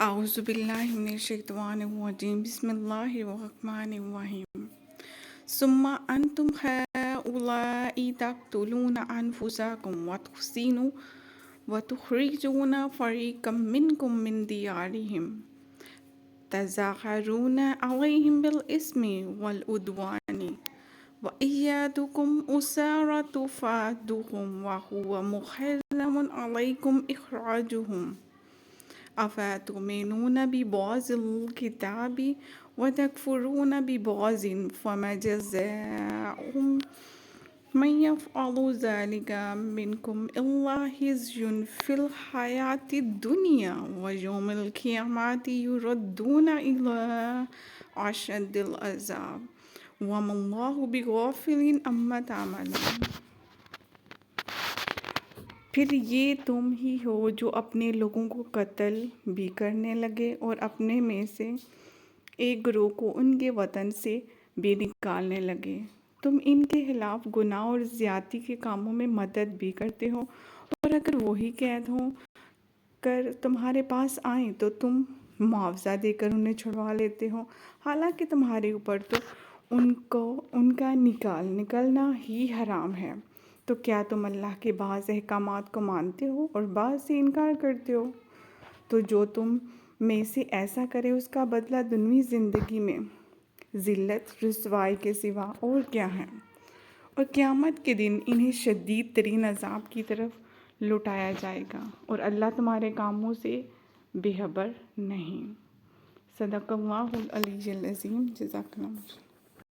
اعوذ باللہ من الشیطان الرجیم بسم اللہ الرحمن الرحیم ثم انتم هؤلاء تقتلون انفسکم وتخرجون فریقا منکم من دیارہم تظاہرون علیہم بالاسم والعدوان وإن يأتكم أسارى فادوهم وهو محرم عليكم إخراجهم أفتؤمنون ببعض الكتاب وتكفرون ببعض فما جزاء من يفعل ذلك منكم إلا خزي في الحياة الدنيا ويوم القيامة يردون إلى أشد العذاب وما الله بغافل عما تعملون۔ پھر یہ تم ہی ہو جو اپنے لوگوں کو قتل بھی کرنے لگے اور اپنے میں سے ایک گروہ کو ان کے وطن سے بھی نکالنے لگے۔ تم ان کے خلاف گناہ اور زیادتی کے کاموں میں مدد بھی کرتے ہو، اور اگر وہی قید ہو کر تمہارے پاس آئیں تو تم معاوضہ دے کر انہیں چھڑوا لیتے ہو، حالانکہ تمہارے اوپر تو ان کا نکلنا ہی حرام ہے۔ تو کیا تم اللہ کے بعض احکامات کو مانتے ہو اور بعض سے انکار کرتے ہو؟ تو جو تم میں سے ایسا کرے اس کا بدلہ دنیوی زندگی میں ذلت رسوائی کے سوا اور کیا ہے، اور قیامت کے دن انہیں شدید ترین عذاب کی طرف لوٹایا جائے گا، اور اللہ تمہارے کاموں سے بے خبر نہیں۔ صدق اللہ العلی العظیم۔ جزاک اللہ۔